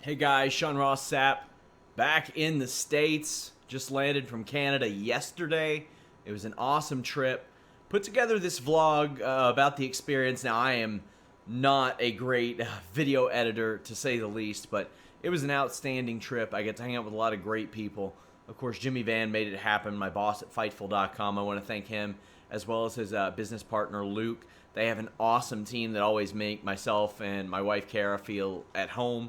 Hey guys, Sean Ross Sapp back in the States. Just landed from Canada yesterday. It was an awesome trip. Put together this vlog about the experience. Now, I am not a great video editor, to say the least, but it was an outstanding trip. I got to hang out with a lot of great people. Of course, Jimmy Van made it happen, my boss at Fightful.com. I want to thank him, as well as his business partner, Luke. They have an awesome team that always make myself and my wife, Kara, feel at home.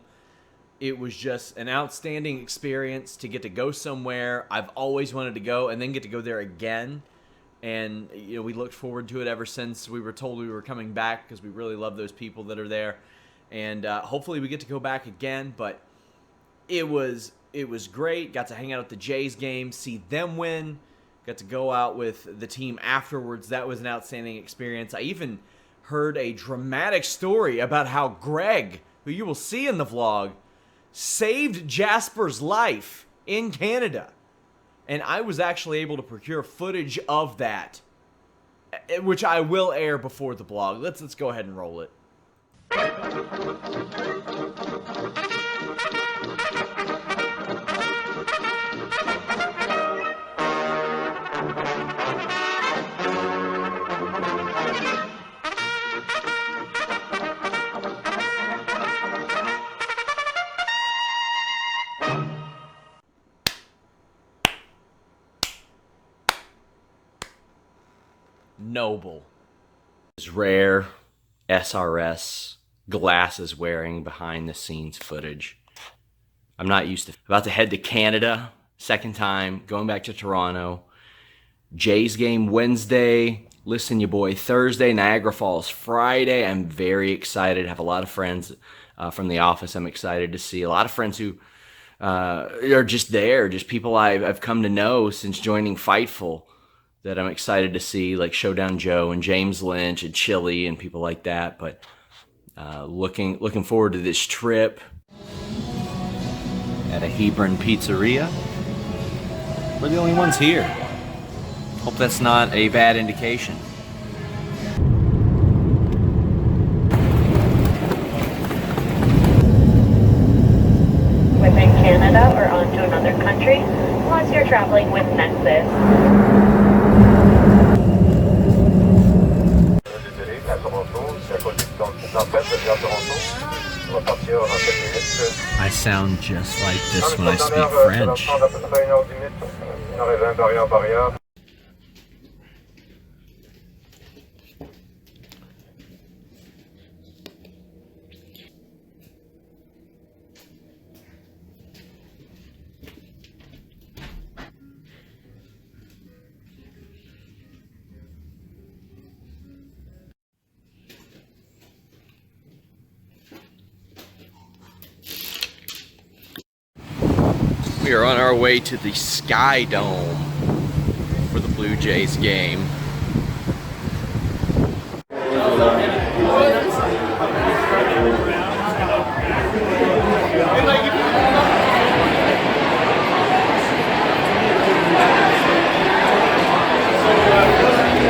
It was just an outstanding experience to get to go somewhere I've always wanted to go and then get to go there again. And we looked forward to it ever since we were told we were coming back, because we really love those people that are there. And hopefully we get to go back again. But it was great. Got to hang out at the Jays game, see them win. Got to go out with the team afterwards. That was an outstanding experience. I even heard a dramatic story about how Greg, who you will see in the vlog, saved Jasper's life in Canada. And I was actually able to procure footage of that, which I will air before the vlog. Let's go ahead and roll it. Noble. Is rare SRS glasses wearing behind the scenes footage. I'm not used to. About to head to Canada, second time, going back to Toronto. Jays game Wednesday. Listen, you boy, Thursday. Niagara Falls Friday. I'm very excited. I have a lot of friends from the office I'm excited to see. A lot of friends who are just there, just people I've come to know since joining Fightful, that I'm excited to see, like Showdown Joe and James Lynch and Chili and people like that. But looking forward to this trip. At a Hebron Pizzeria. We're the only ones here. Hope that's not a bad indication. Within Canada or onto another country, unless you're traveling with Nexus. I sound just like this when I speak French. We are on our way to the Sky Dome for the Blue Jays game.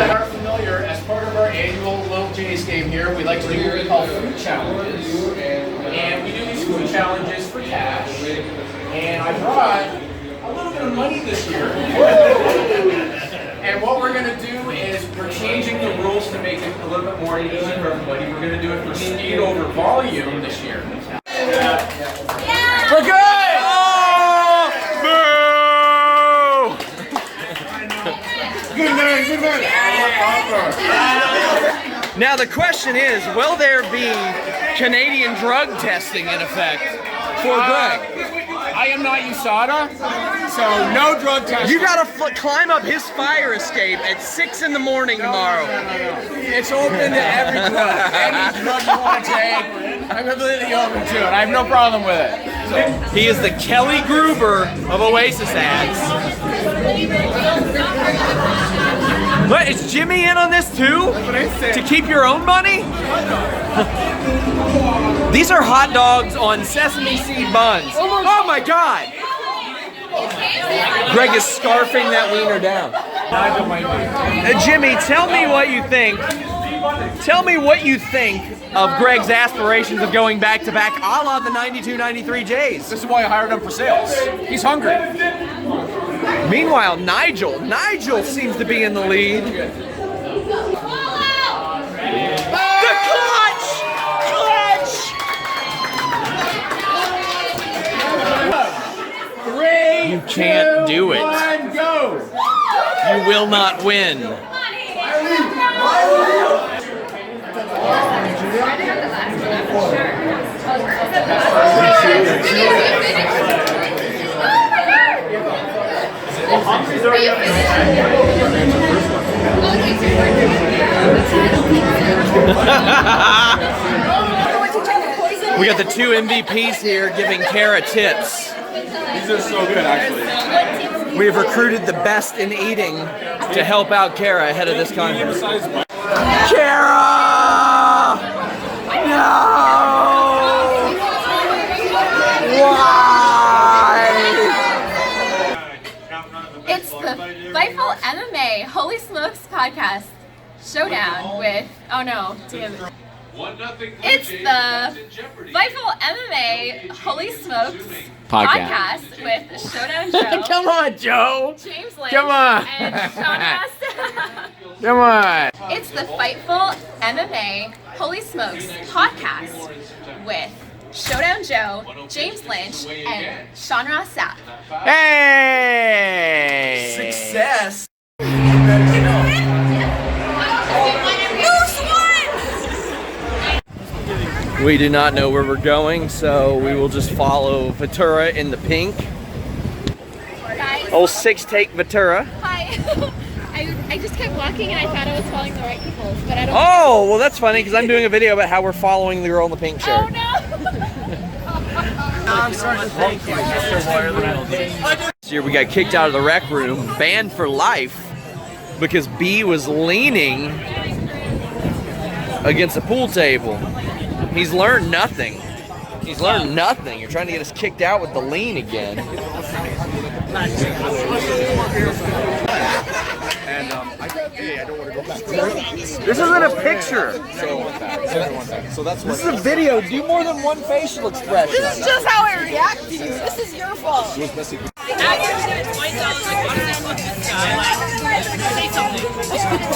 Are familiar, as part of our annual Little Jays game here, we like to do what we call food challenges. And we do these food challenges for cash. And I brought a little bit of money this year. And what we're going to do is we're changing the rules to make it a little bit more easy for everybody. We're going to do it for speed over volume this year. We're good! Oh! Boo! Good man, good man. Now the question is, will there be Canadian drug testing in effect for Greg? I am not USADA, so no drug testing. You gotta climb up his fire escape at 6 in the morning tomorrow. It's open to every drug. Any drug you want to take, I'm completely open to it. I have no problem with it. So. He is the Kelly Gruber of Oasis ads. What, is Jimmy in on this too? To keep your own money? These are hot dogs on sesame seed buns. Oh my God! Greg is scarfing that wiener down. Jimmy, tell me what you think Tell me what you think of Greg's aspirations of going back-to-back a la the 92-93 Jays. This is why I hired him for sales. He's hungry. Meanwhile, Nigel seems to be in the lead. The clutch! Three, You can't do it. 1, go! You will not win. We got the two MVPs here giving Kara tips. These are so good, actually. We've recruited the best in eating to help out Kara ahead of this contest. Kara! No! Why? It's the Fightful MMA Holy Smokes podcast showdown with, oh no, damn it. It's the Fightful MMA Holy Smokes podcast with Showdown Joe. Come on, Joe! James Lynch. Come on. And Sean Ross Sapp. Come on! It's the Fightful MMA Holy Smokes podcast with Showdown Joe, James Lynch, and Sean Ross Sapp. Hey! Success. We do not know where we're going, so we will just follow Ventura in the pink. Guys, Old six-take Ventura. hi. I just kept walking and I thought I was following the right people, but I don't. Oh, well that's funny because I'm doing a video about how we're following the girl in the pink shirt. Oh no! I'm sorry to thank you. This year we got kicked out of the rec room, banned for life, because B was leaning against a pool table. He's learned nothing. He's learned nothing. You're trying to get us kicked out with the lean again. This isn't a picture. This is a video. Do more than one facial expression. This is just how I react to you. This is your fault. Say something,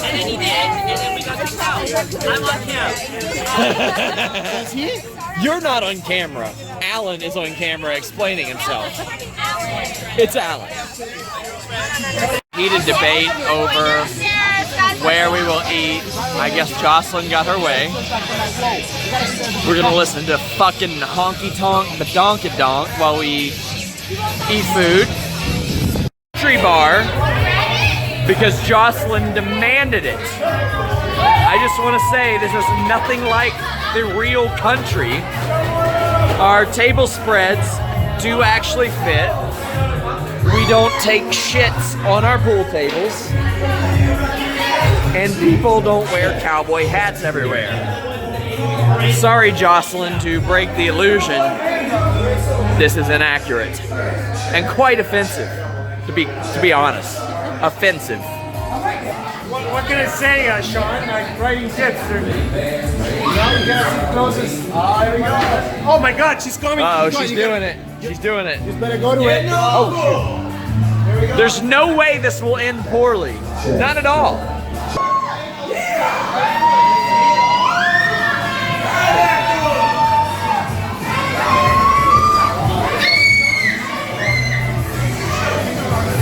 and then he did, and then we got kicked out. I'm on cam. You're not on camera. Alan is on camera explaining himself. It's Alan. Heated debate over where we will eat. I guess Jocelyn got her way. We're gonna listen to fucking honky tonk badonkadonk while we eat food. Country bar because Jocelyn demanded it. I just want to say this is nothing like the real country. Our table spreads do actually fit. We don't take shits on our pool tables. And people don't wear cowboy hats everywhere. Sorry, Jocelyn, to break the illusion. This is inaccurate. And quite offensive, to be honest. Offensive. What can I say, Sean? I'm writing tips. Oh my God, she's coming. Uh-oh, she's doing it. She's doing it. You better go to it. Oh, shit. There's no way this will end poorly. Not at all.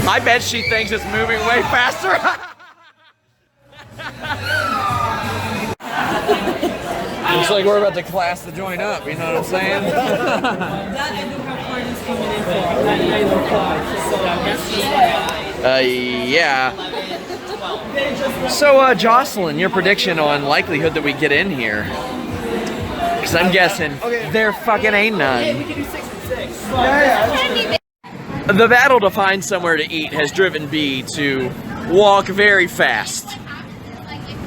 I bet she thinks it's moving way faster. Looks like we're about to class the joint up, you know what I'm saying? Yeah. So, Jocelyn, your prediction on likelihood that we get in here? Because I'm guessing there fucking ain't none. The battle to find somewhere to eat has driven B to walk very fast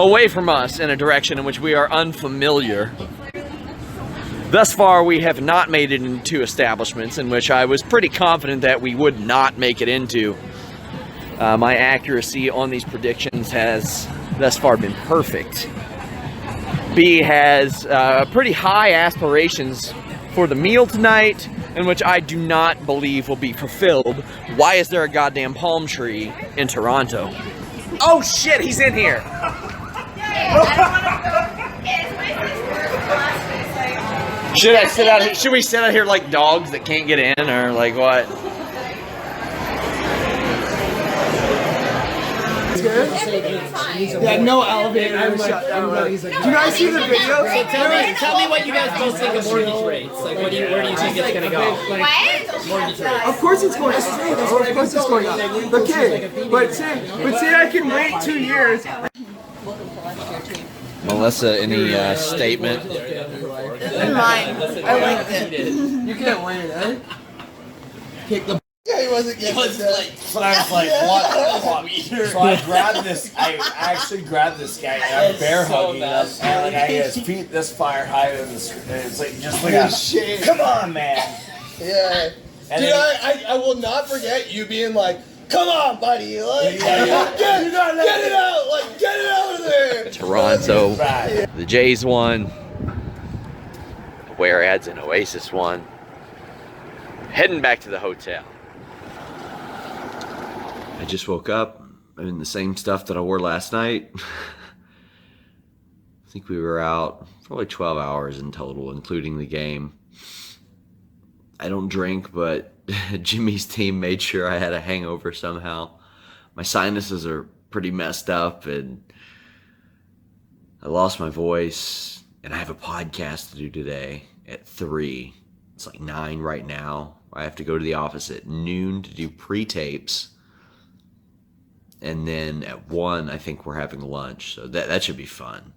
away from us in a direction in which we are unfamiliar. Thus far, we have not made it into establishments in which I was pretty confident that we would not make it into. My accuracy on these predictions has thus far been perfect. B has pretty high aspirations for the meal tonight, in which I do not believe will be fulfilled. Why is there a goddamn palm tree in Toronto? Oh shit, he's in here! Should I sit out here? Should we sit out here like dogs that can't get in, or like what? Yeah, no elevator. Do you guys see the video? So tell me what you guys both think of mortgage rates. Like, where do you think it's gonna go? Mortgage rates. Of course it's going up. Of course it's going up. Okay, but say I can wait 2 years. Melissa, any statement? Mine. I liked it. You can't win, eh? Kick the. Yeah, he wasn't getting it. So I was like, what the fuck? So I grabbed this, I actually grabbed this guy and I'm bear hugging him, and like, I had his feet this fire high in the screen, and it's like, just like, come on, man. Yeah. And Dude, then, I will not forget you being like, come on, buddy. Like, get it out. Like, get it out of there. Toronto, the Jays won. The Whereas and Oasis won. Heading back to the hotel. I just woke up. I'm in the same stuff that I wore last night. I think we were out probably 12 hours in total, including the game. I don't drink, but Jimmy's team made sure I had a hangover somehow. My sinuses are pretty messed up, and I lost my voice, and I have a podcast to do today at 3. It's like 9 right now. I have to go to the office at noon to do pre-tapes. And then at 1, I think we're having lunch. So that should be fun.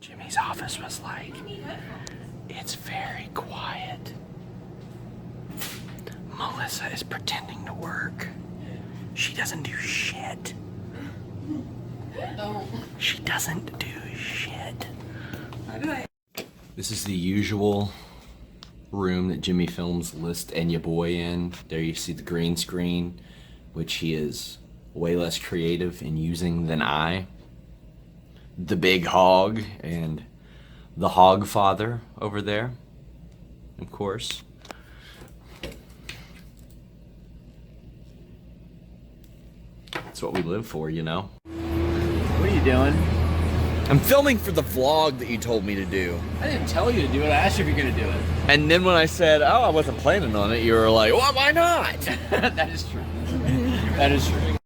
Jimmy's office was like, it's very quiet. Melissa is pretending to work. She doesn't do shit. She doesn't do shit. This is the usual room that Jimmy films List and Ya Boy in. There you see the green screen, which he is way less creative in using than I. The big hog and the hog father over there, of course. That's what we live for, you know? What are you doing? I'm filming for the vlog that you told me to do. I didn't tell you to do it. I asked you if you're gonna do it. And then when I said, oh, I wasn't planning on it, you were like, well, why not? That is true. That is true.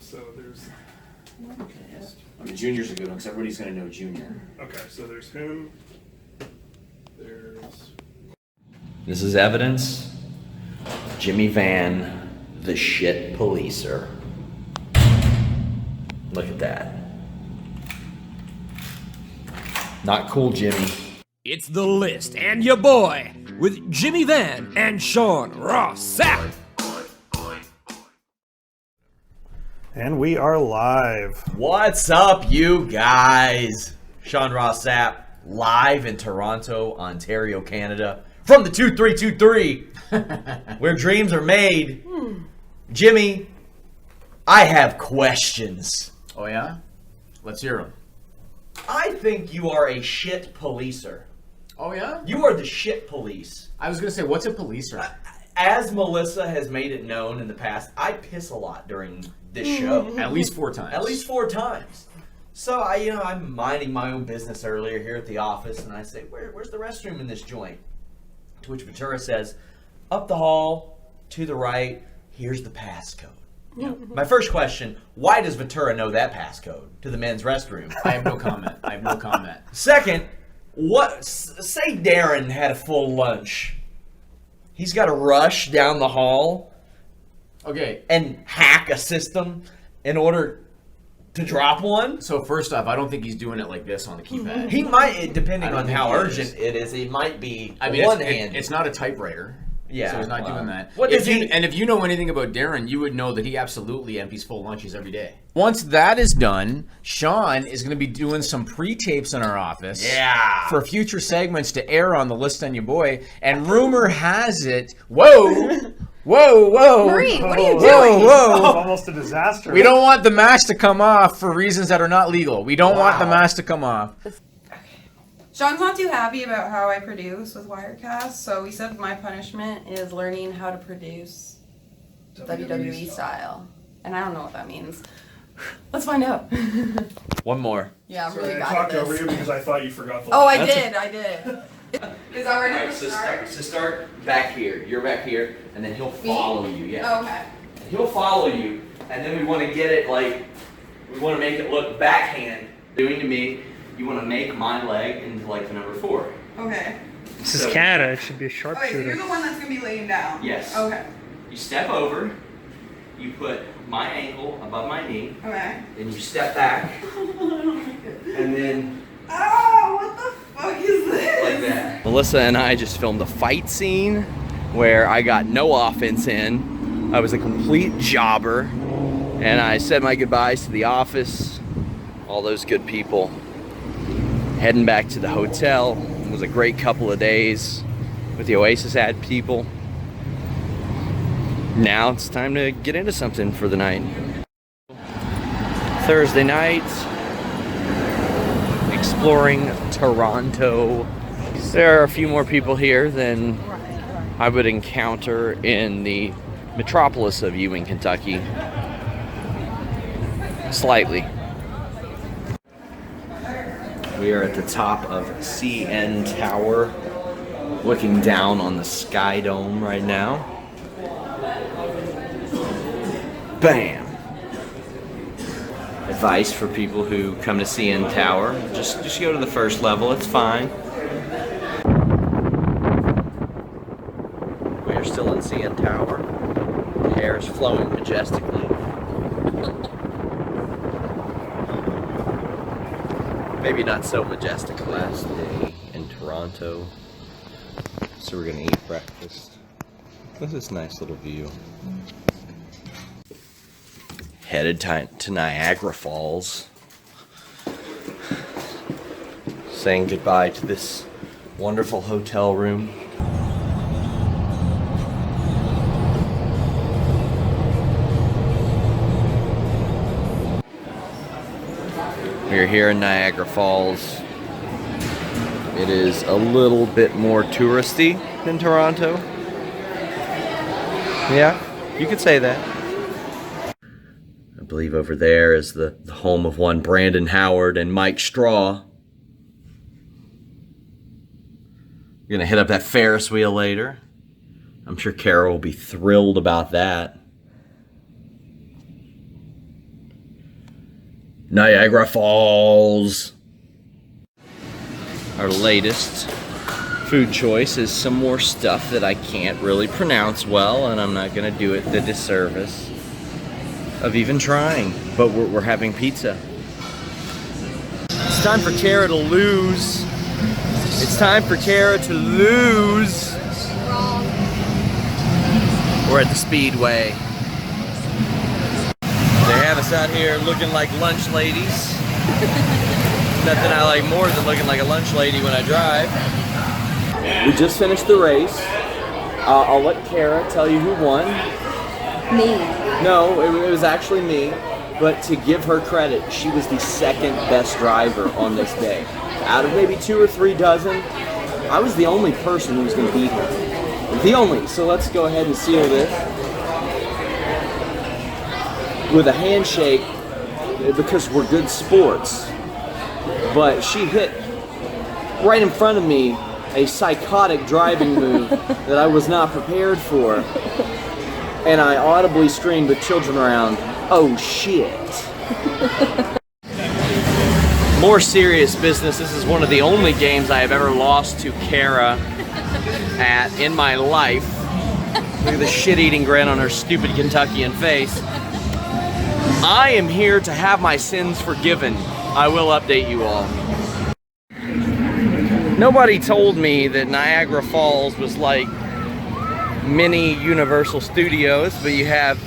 So there's. I mean, Junior's a good one because everybody's gonna know Junior. Okay, so there's him. There's. This is evidence. Jimmy Van, the shit policer. Look at that. Not cool, Jimmy. It's The List and Ya Boy with Jimmy Van and Sean Ross Sapp. And we are live. What's up, you guys? Sean Ross Sapp, live in Toronto, Ontario, Canada, from the 2323, where dreams are made. Jimmy, I have questions. Oh yeah? Let's hear them. I think you are a shit policer. Oh yeah? You are the shit police. I was gonna say, what's a policer? As Melissa has made it known in the past, I piss a lot during this show. At least 4 times. At least 4 times. So I'm minding my own business earlier here at the office, and I say, where's the restroom in this joint? To which Ventura says, up the hall, to the right, here's the passcode. My first question, why does Ventura know that passcode to the men's restroom? I have no comment. I have no comment. Second, say Darren had a full lunch. He's got to rush down the hall Okay. and hack a system in order to drop one. So first off, I don't think he's doing it like this on the keypad. He might, depending I don't on think how he urgent is. it is, it might be I mean, one-handed. it's not a typewriter. Yeah, So he's not well, doing that. what does he- And if you know anything about Darren, you would know that he absolutely empties full lunches every day. Once that is done, Sean is going to be doing some pre-tapes in our office. Yeah. For future segments to air on The List on Your Boy. And rumor has it, whoa, Whoa, whoa. Marie, what are you Whoa, doing? whoa. Almost a disaster. We don't want the mask to come off for reasons that are not legal. We don't want the mask to come off. Sean's not too happy about how I produce with Wirecast, so we said my punishment is learning how to produce WWE style. And I don't know what that means. Let's find out. One more. Yeah, I'm Sorry, really I bad talked at over this. you because I thought you forgot the Oh, line. I did. Is that where to start? So start back here. You're back here, and then he'll follow you. Yeah. Oh, okay. He'll follow you, and then we want to get it like, we want to make it look backhand. Doing to me, you want to make my leg into like the number 4. Okay. This is Canada. It should be a Okay, so sharpshooter. you're the one that's going to be laying down? Yes. Okay. You step over, you put my ankle above my knee, Okay. then you step back, and then Oh, what the fuck is this? like that. Melissa and I just filmed a fight scene where I got no offense in. I was a complete jobber, and I said my goodbyes to the office, all those good people. Heading back to the hotel. It was a great couple of days with the Oasis ad people. Now it's time to get into something for the night. Thursday night, exploring Toronto. There are a few more people here than I would encounter in the metropolis of Ewing, Kentucky. Slightly. We are at the top of CN Tower, looking down on the Sky Dome right now. Bam! Advice for people who come to CN Tower, just go to the first level, it's fine. We are still in CN Tower. The hair is flowing majestically. Maybe not so majestic. Last day in Toronto, so we're gonna eat breakfast. This is a nice little view. Headed to Niagara Falls. Saying goodbye to this wonderful hotel room. We're here in Niagara Falls. It is a little bit more touristy than Toronto. Yeah, you could say that. I believe over there is the home of one Brandon Howard and Mike Straw. You're gonna hit up that Ferris wheel later. I'm sure Kara will be thrilled about that. Niagara Falls. Our latest food choice is some more stuff that I can't really pronounce well, and I'm not gonna do it the disservice of even trying, but we're having pizza. It's time for Kara to lose. It's time for Kara to lose. Wrong. We're at the Speedway. They have us out here looking like lunch ladies. Nothing I like more than looking like a lunch lady when I drive. We just finished the race. I'll let Kara tell you who won. Me. No, it was actually me. But to give her credit, she was the second best driver on this day. Out of maybe 2 or 3 dozen, I was the only person who was going to beat her. The only. So let's go ahead and seal this with a handshake because we're good sports. But she hit right in front of me a psychotic driving move that I was not prepared for. And I audibly screamed with children around, "Oh shit." More serious business, this is one of the only games I have ever lost to Kara at in my life. Look at the shit-eating grin on her stupid Kentuckian face. I am here to have my sins forgiven. I will update you all. Nobody told me that Niagara Falls was like mini Universal Studios, but you have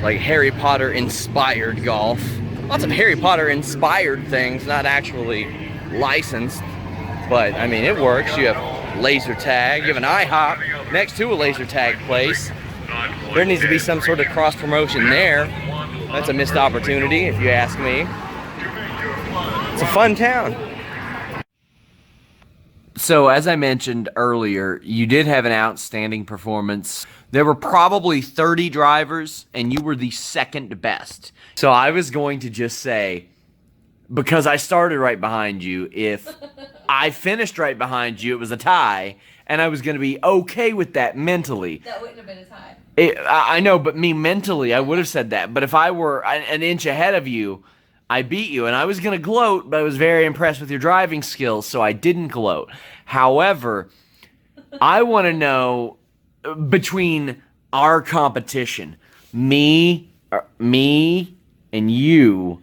like Harry Potter inspired golf. Lots of Harry Potter inspired things, not actually licensed, but I mean it works. You have laser tag, you have an IHOP next to a laser tag place. There needs to be some sort of cross promotion there. That's a missed opportunity, if you ask me. It's a fun town. So, as I mentioned earlier, you did have an outstanding performance. There were probably 30 drivers, and you were the second best. So I was going to just say, because I started right behind you, if I finished right behind you, it was a tie, and I was going to be okay with that mentally. That wouldn't have been a tie. I know, but me mentally, I would have said that. But if I were an inch ahead of you, I beat you, and I was going to gloat, but I was very impressed with your driving skills, so I didn't gloat. However, I want to know, between our competition, me and you,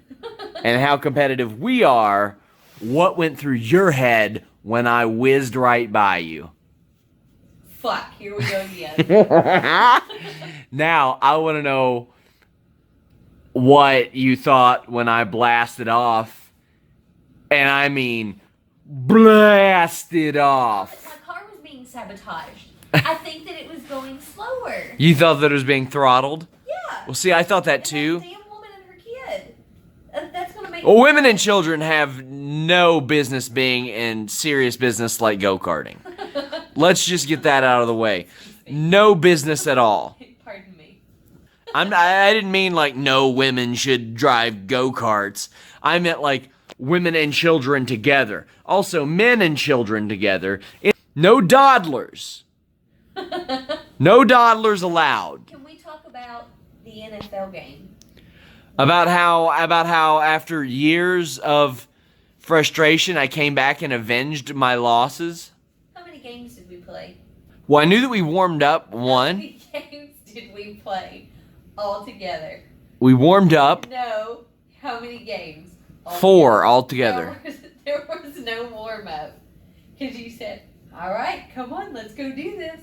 and how competitive we are, what went through your head when I whizzed right by you? Fuck, here we go again. Now, I want to know what you thought when I blasted off. And I mean, blasted off. My car was being sabotaged. I think that it was going slower. You thought that it was being throttled? Yeah. Well, see, I thought that too. That damn woman and her kid. That's going to make Well, women and children have no business being in serious business like go-karting. Let's just get that out of the way. No business at all. Pardon me. I didn't mean like no women should drive go-karts. I meant like women and children together. Also, men and children together. No dawdlers. No dawdlers allowed. Can we talk about the NFL game? About how after years of frustration, I came back and avenged my losses? How many games did we play? Well, I knew that we warmed up one. How many games did we play all together? We warmed up No. How many games? 4 altogether. There was no warm-up. Because you said, all right, come on, let's go do this.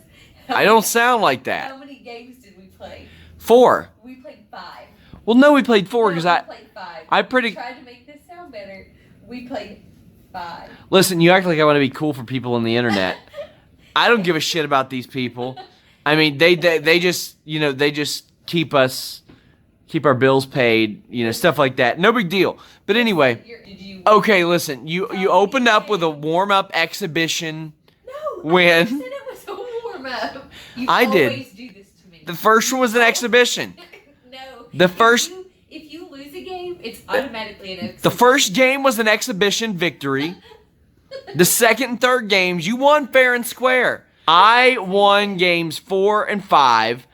I don't sound like How that. many games did we play? 4. We played 5. Well, no, we played 4 because We played 5. I pretty... We tried to make this sound better. We played 5. Listen, you act like I want to be cool for people on the internet. I don't give a shit about these people. I mean, they just, they just keep our bills paid, stuff like that. No big deal. But anyway, okay, listen, you opened up with a warm-up exhibition win. I said it was a warm-up. You I did. always do this to me. The first one was an exhibition. No. The first... If you lose a game, it's automatically an exhibition. The first game was an exhibition victory. The second and third games, you won fair and square. I won games 4 and 5.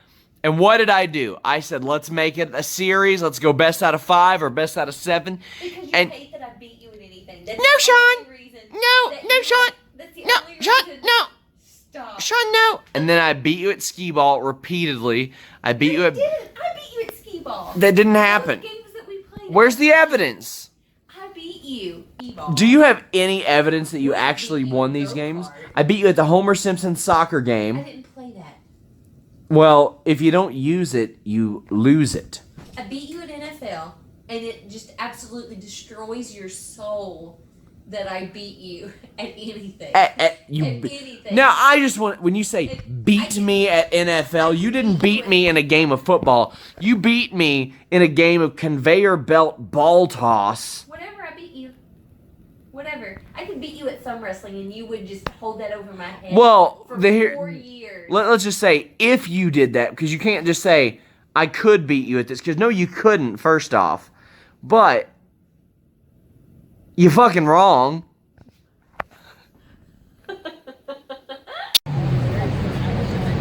And what did I do? I said, let's make it a series. Let's go best out of 5 or best out of 7. Because you and hate that I beat you in anything. No, Sean. No, Sean. No, Sean. No. Stop. Sean, no. And then I beat you at skee ball repeatedly. I beat you at... I beat you at skee ball. That didn't happen. Those games that we played. Where's the evidence? I beat you. E-ball. Do you have any evidence that you actually won these games? I beat you at the Homer Simpson soccer I game. didn't play that. Well, if you don't use it, you lose it. I beat you at NFL, and it just absolutely destroys your soul that I beat you at anything. At anything. Now, I just want, when you say beat me at NFL, you didn't beat me in a game of football. You beat me in a game of conveyor belt ball toss. Whatever, I beat you. Whatever. I could beat you at thumb wrestling, and you would just hold that over my head Well, for 4 years. Let's just say, if you did that, because you can't just say, I could beat you at this, because no, you couldn't, first off. But you're fucking wrong.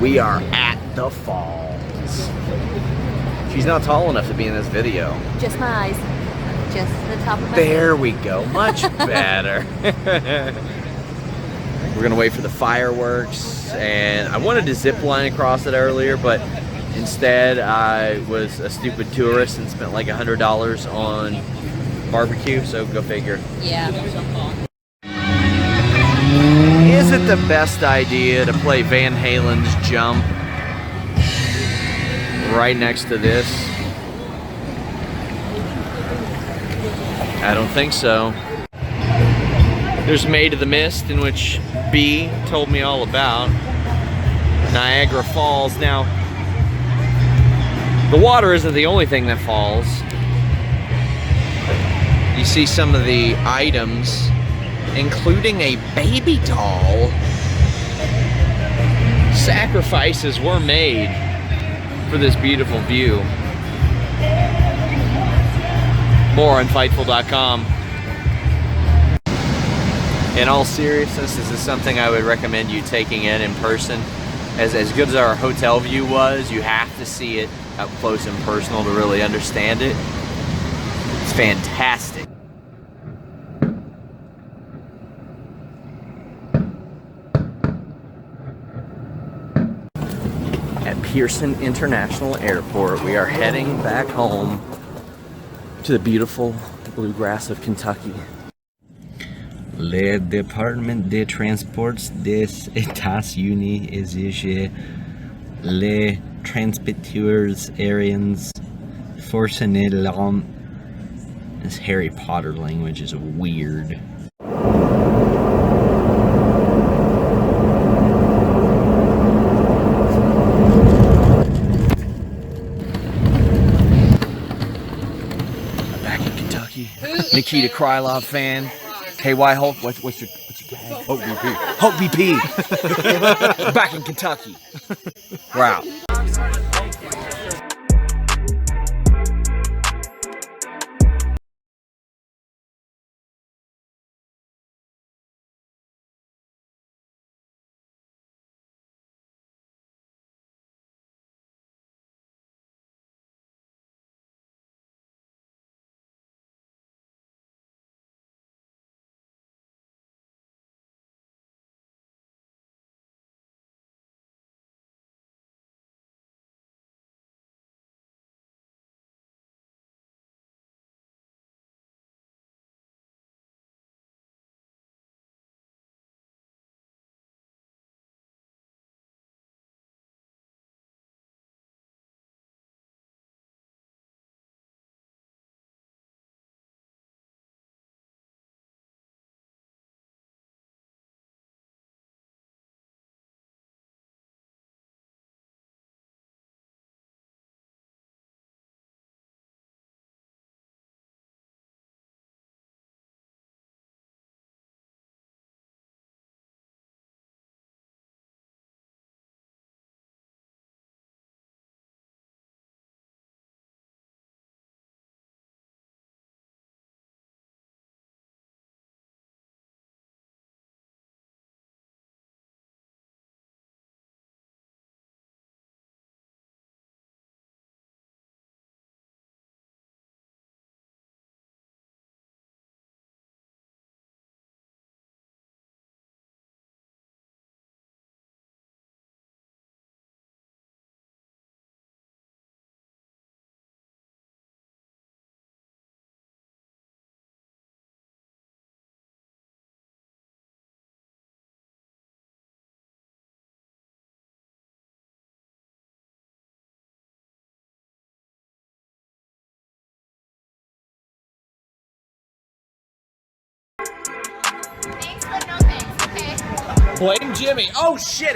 We are at the falls. She's not tall enough to be in this video. Just my eyes. Just the top of my There we go. Much better. We're gonna wait for the fireworks, and I wanted to zip line across it earlier, but instead I was a stupid tourist and spent like $100 on barbecue, so go figure. Yeah. Is it the best idea to play Van Halen's Jump right next to this? I don't think so. There's Maid of the Mist, in which B told me all about. Niagara Falls. Now, The water isn't the only thing that falls. You see some of the items, including a baby doll. Sacrifices were made for this beautiful view. More on Fightful.com. In all seriousness, this is something I would recommend you taking in person. As good as our hotel view was, you have to see it up close and personal to really understand it. It's fantastic. At Pearson International Airport, we are heading back home to the beautiful bluegrass of Kentucky. Le département des transports des États-Unis exige les transporteurs aériens fournir l'homme. This Harry Potter language is weird. Back in Kentucky. Nikita Krylov fan. KY Hulk, what's your gang? Hulk BP. Hulk BP. Back in Kentucky. We're out. Blame Jimmy. Oh shit!